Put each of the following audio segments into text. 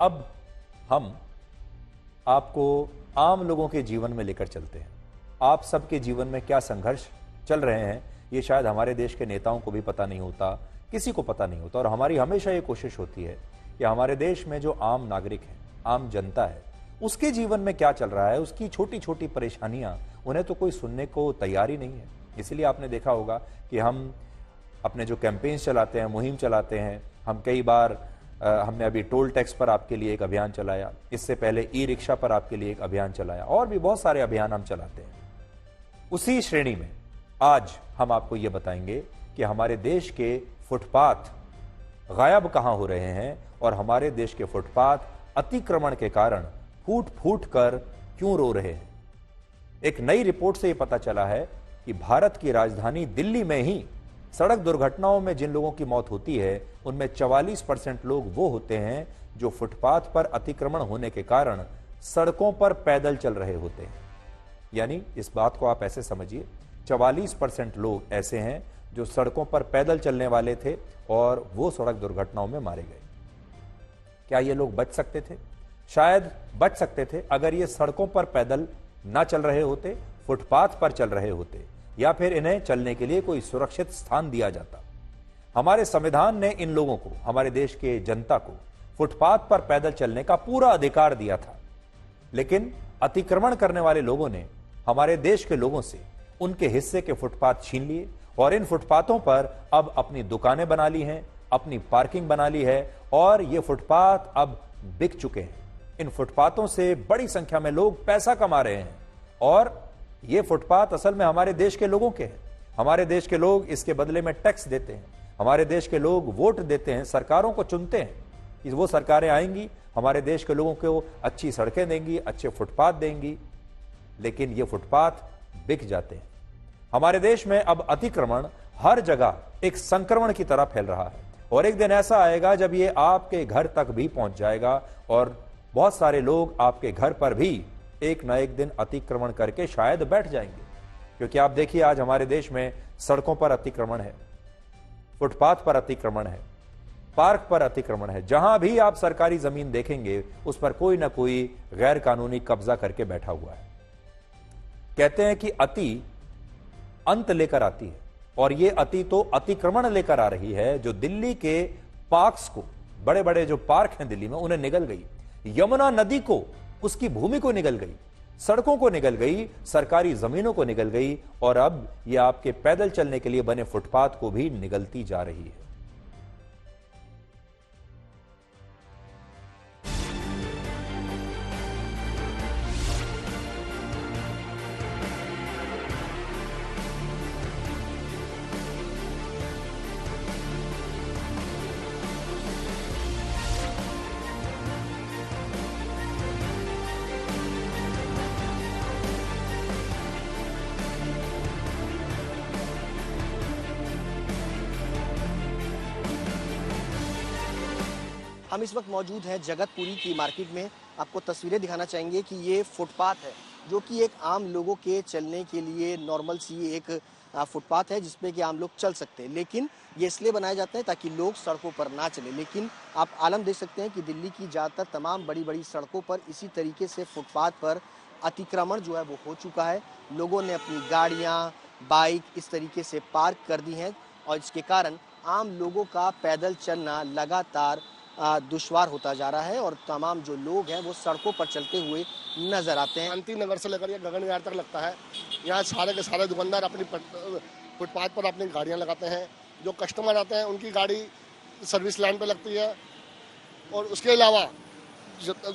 अब हम आपको आम लोगों के जीवन में लेकर चलते हैं। आप सबके जीवन में क्या संघर्ष चल रहे हैं ये शायद हमारे देश के नेताओं को भी पता नहीं होता, किसी को पता नहीं होता। और हमारी हमेशा ये कोशिश होती है कि हमारे देश में जो आम नागरिक है, आम जनता है, उसके जीवन में क्या चल रहा है, उसकी छोटी छोटी परेशानियां, उन्हें तो कोई सुनने को तैयार ही नहीं है। इसलिए आपने देखा होगा कि हम अपने जो कैंपेन्स चलाते हैं, मुहिम चलाते हैं, हम कई बार हमने अभी टोल टैक्स पर आपके लिए एक अभियान चलाया, इससे पहले ई रिक्शा पर आपके लिए एक अभियान चलाया, और भी बहुत सारे अभियान हम चलाते हैं। उसी श्रेणी में आज हम आपको यह बताएंगे कि हमारे देश के फुटपाथ गायब कहां हो रहे हैं और हमारे देश के फुटपाथ अतिक्रमण के कारण फूट फूट कर क्यों रो रहे हैं। एक नई रिपोर्ट से यह पता चला है कि भारत की राजधानी दिल्ली में ही सड़क दुर्घटनाओं में जिन लोगों की मौत होती है उनमें 44% लोग वो होते हैं जो फुटपाथ पर अतिक्रमण होने के कारण सड़कों पर पैदल चल रहे होते हैं। यानी इस बात को आप ऐसे समझिए, 44% लोग ऐसे हैं जो सड़कों पर पैदल चलने वाले थे और वो सड़क दुर्घटनाओं में मारे गए। क्या ये लोग बच सकते थे? शायद बच सकते थे अगर ये सड़कों पर पैदल ना चल रहे होते, फुटपाथ पर चल रहे होते, या फिर इन्हें चलने के लिए कोई सुरक्षित स्थान दिया जाता। हमारे संविधान ने इन लोगों को, हमारे देश के जनता को फुटपाथ पर पैदल चलने का पूरा अधिकार दिया था, लेकिन अतिक्रमण करने वाले लोगों ने हमारे देश के लोगों से उनके हिस्से के फुटपाथ छीन लिए और इन फुटपाथों पर अब अपनी दुकानें बना ली हैं, अपनी पार्किंग बना ली है और ये फुटपाथ अब बिक चुके हैं। इन फुटपाथों से बड़ी संख्या में लोग पैसा कमा रहे हैं और ये फुटपाथ असल में हमारे देश के लोगों के हैं। हमारे देश के लोग इसके बदले में टैक्स देते हैं, हमारे देश के लोग वोट देते हैं, सरकारों को चुनते हैं कि वो सरकारें आएंगी, हमारे देश के लोगों को अच्छी सड़कें देंगी, अच्छे फुटपाथ देंगी, लेकिन ये फुटपाथ बिक जाते हैं। हमारे देश में अब अतिक्रमण हर जगह एक संक्रमण की तरह फैल रहा है और एक दिन ऐसा आएगा जब ये आपके घर तक भी पहुंच जाएगा और बहुत सारे लोग आपके घर पर भी एक न एक दिन अतिक्रमण करके शायद बैठ जाएंगे। क्योंकि आप देखिए आज हमारे देश में सड़कों पर अतिक्रमण है, फुटपाथ पर अतिक्रमण है, पार्क पर अतिक्रमण है। जहां भी आप सरकारी जमीन देखेंगे उस पर कोई ना कोई गैर कानूनी कब्जा करके बैठा हुआ है। कहते हैं कि अति अंत लेकर आती है और ये अति तो अतिक्रमण लेकर आ रही है, जो दिल्ली के पार्क्स को, बड़े बड़े जो पार्क हैं दिल्ली में, उन्हें निगल गई। यमुना नदी को, उसकी भूमि को निगल गई, सड़कों को निगल गई, सरकारी जमीनों को निगल गई और अब ये आपके पैदल चलने के लिए बने फुटपाथ को भी निगलती जा रही है। हम इस वक्त मौजूद हैं जगतपुरी की मार्केट में। आपको तस्वीरें दिखाना चाहेंगे कि ये फुटपाथ है जो कि एक आम लोगों के चलने के लिए नॉर्मल सी एक फुटपाथ है जिसपे कि आम लोग चल सकते हैं, लेकिन ये इसलिए बनाए जाते हैं ताकि लोग सड़कों पर ना चले। लेकिन आप आलम देख सकते हैं कि दिल्ली की ज़्यादातर तमाम बड़ी बड़ी सड़कों पर इसी तरीके से फुटपाथ पर अतिक्रमण जो है वो हो चुका है। लोगों ने अपनी गाड़ियाँ, बाइक इस तरीके से पार्क कर दी हैं और इसके कारण आम लोगों का पैदल चलना लगातार दुश्वार होता जा रहा है और तमाम जो लोग हैं वो सड़कों पर चलते हुए नजर आते हैं। शांति नगर से लेकर गगन विहार तक लगता है। यहाँ सारे के सारे दुकानदार अपनी फुटपाथ पर अपनी गाड़ियाँ लगाते हैं। जो कस्टमर आते हैं उनकी गाड़ी सर्विस लाइन पे लगती है और उसके अलावा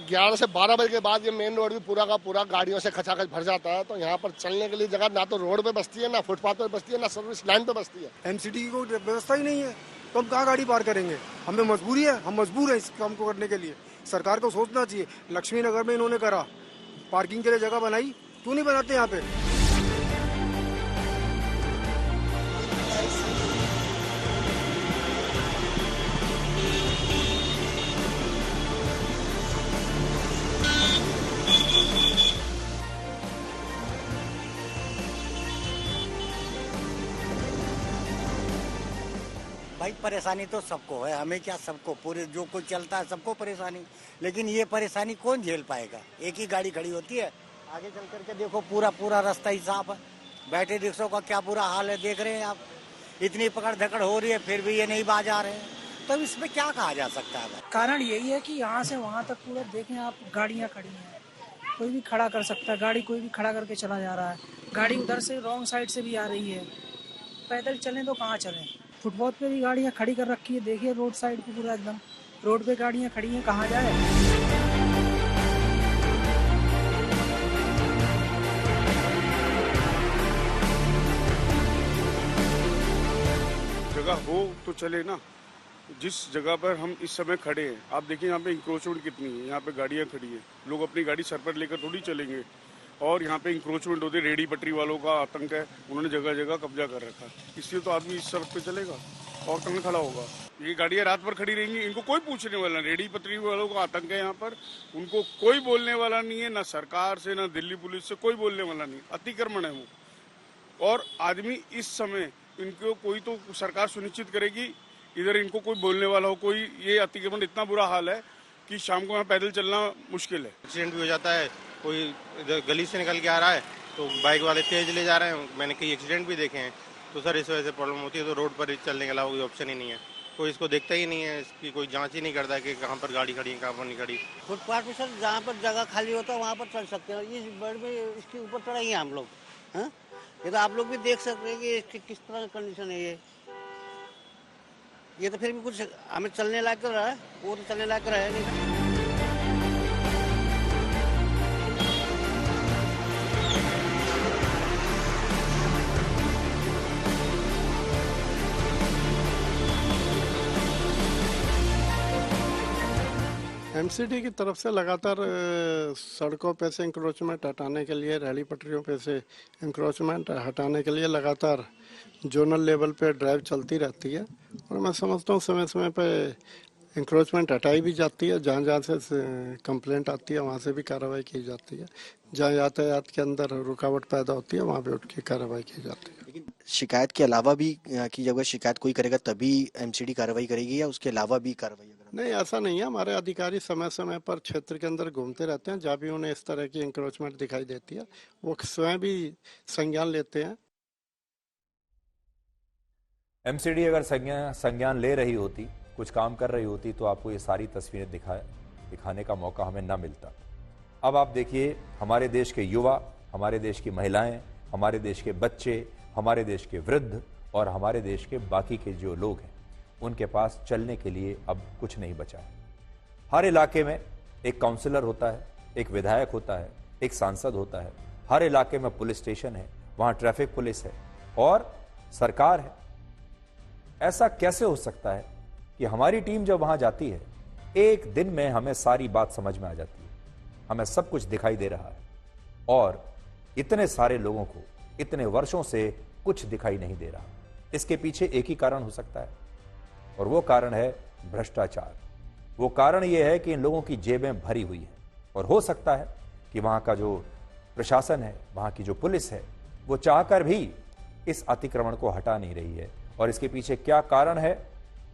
11 से 12 बजे के बाद ये मेन रोड भी पूरा का पूरा गाड़ियों से खचाखच भर जाता है। तो यहाँ पर चलने के लिए जगह ना तो रोड पे बचती है, ना फुटपाथ पे बचती है, ना सर्विस लाइन पे बचती है। एमसीडी की कोई व्यवस्था ही नहीं है तो हम कहाँ गाड़ी पार करेंगे। हमें मजबूरी है, हम मजबूर हैं इस काम को करने के लिए। सरकार को सोचना चाहिए। लक्ष्मी नगर में इन्होंने करा, पार्किंग के लिए जगह बनाई, क्यों नहीं बनाते यहाँ पे। भाई परेशानी तो सबको है, हमें क्या, सबको, पूरे जो कोई चलता है सबको परेशानी। लेकिन ये परेशानी कौन झेल पाएगा? एक ही गाड़ी खड़ी होती है, आगे चल करके देखो पूरा रास्ता ही साफ है। बैटरी रिक्शों का क्या बुरा हाल है, देख रहे हैं आप। इतनी पकड़ धकड़ हो रही है फिर भी ये नहीं बाज आ रहे हैं, तो इसमें क्या कहा जा सकता है? कारण यही है कि यहाँ से वहाँ तक पूरा देखें आप, गाड़ियाँ खड़ी हैं, कोई भी खड़ा कर सकता है गाड़ी, कोई भी खड़ा करके चला जा रहा है। गाड़ी उधर से रॉन्ग साइड से भी आ रही है, पैदल चलें तो कहाँ चलें? फुटपाथ पे भी गाड़ियाँ खड़ी कर रखी है, देखिए रोड साइड पे पूरा एकदम रोड पे गाड़ियाँ खड़ी हैं, कहाँ जाए? जगह हो तो चले ना। जिस जगह पर हम इस समय खड़े हैं, आप देखिए यहाँ पे इंक्रोचमेंट कितनी है, यहाँ पे गाड़ियाँ खड़ी है, लोग अपनी गाड़ी सर पर लेकर थोड़ी चलेंगे। और यहाँ पे इंक्रोचमेंट होती है, रेडी पटरी वालों का आतंक है, उन्होंने जगह जगह कब्जा कर रखा है, इसलिए तो आदमी इस सड़क पे चलेगा और कहाँ खड़ा होगा? ये गाड़ियाँ रात भर खड़ी रहेंगी, इनको कोई पूछने वाला नहीं। रेडी पटरी वालों का आतंक है यहाँ पर, उनको कोई बोलने वाला नहीं है, ना सरकार से ना दिल्ली पुलिस से कोई बोलने वाला नहीं। अतिक्रमण है वो। और आदमी इस समय इनको कोई तो सरकार सुनिश्चित करेगी, इधर इनको कोई बोलने वाला हो कोई। ये अतिक्रमण इतना बुरा हाल है कि शाम को यहाँ पैदल चलना मुश्किल है। एक्सीडेंट भी हो जाता है, कोई इधर गली से निकल के आ रहा है तो बाइक वाले तेज ले जा रहे हैं, मैंने कई एक्सीडेंट भी देखे हैं। तो सर इस वजह से प्रॉब्लम होती है, तो रोड पर चलने के अलावा कोई ऑप्शन ही नहीं है, कोई इसको देखता ही नहीं है, इसकी कोई जांच ही नहीं करता है कि कहाँ पर गाड़ी खड़ी है कहाँ पर नहीं खड़ी। फुटपाथ पे सर जहाँ पर जगह खाली होता है वहाँ पर चल सकते हैं। इस बड़ में इसके ऊपर चढ़ाएंगे हम लोग, हाँ? ये तो आप लोग भी देख सकते हैं कि इसकी किस तरह की कंडीशन है। ये तो फिर भी कुछ हमें चलने लायक तो रहा है, वो तो चलने लायक रहा है नहीं। एमसीडी की तरफ से लगातार सड़कों पे से इंक्रोचमेंट हटाने के लिए, रेली पटरियों पे से इंक्रोचमेंट हटाने के लिए लगातार जोनल लेवल पे ड्राइव चलती रहती है। और मैं समझता हूँ समय समय पे इंक्रोचमेंट हटाई भी जाती है, जहाँ जहाँ से कंप्लेंट आती है वहाँ से भी कार्रवाई की जाती है। जहाँ यातायात के अंदर रुकावट पैदा होती है वहाँ पे उसकी कार्रवाई की जाती है। लेकिन शिकायत के अलावा भी की जब शिकायत कोई करेगा तभी एमसीडी कार्रवाई करेगी या उसके अलावा भी कार्रवाई? नहीं, ऐसा नहीं है। हमारे अधिकारी समय समय पर क्षेत्र के अंदर घूमते रहते हैं, जहाँ भी उन्हें इस तरह की इंक्रोचमेंट दिखाई देती है वो स्वयं भी संज्ञान लेते हैं। एमसीडी अगर संज्ञान ले रही होती, कुछ काम कर रही होती, तो आपको ये सारी तस्वीरें दिखाने का मौका हमें ना मिलता। अब आप देखिए, हमारे देश के युवा, हमारे देश की महिलाएं, हमारे देश के बच्चे, हमारे देश के वृद्ध और हमारे देश के बाकी के जो लोग हैं, उनके पास चलने के लिए अब कुछ नहीं बचा है। हर इलाके में एक काउंसलर होता है, एक विधायक होता है, एक सांसद होता है, हर इलाके में पुलिस स्टेशन है, वहां ट्रैफिक पुलिस है और सरकार है। ऐसा कैसे हो सकता है कि हमारी टीम जब वहां जाती है, एक दिन में हमें सारी बात समझ में आ जाती है, हमें सब कुछ दिखाई दे रहा है और इतने सारे लोगों को इतने वर्षों से कुछ दिखाई नहीं दे रहा? इसके पीछे एक ही कारण हो सकता है और वो कारण है भ्रष्टाचार। वो कारण ये है कि इन लोगों की जेबें भरी हुई हैं और हो सकता है कि वहां का जो प्रशासन है, वहां की जो पुलिस है, वो चाहकर भी इस अतिक्रमण को हटा नहीं रही है। और इसके पीछे क्या कारण है,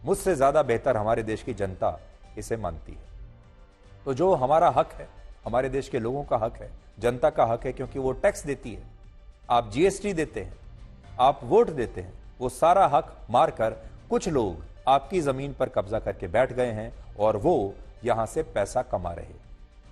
मुझसे ज्यादा बेहतर हमारे देश की जनता इसे मानती है। तो जो हमारा हक है, हमारे देश के लोगों का हक है, जनता का हक है, क्योंकि वो टैक्स देती है, आप जीएसटी देते हैं, आप वोट देते हैं, वो सारा हक मारकर कुछ लोग आपकी जमीन पर कब्जा करके बैठ गए हैं और वो यहां से पैसा कमा रहे हैं।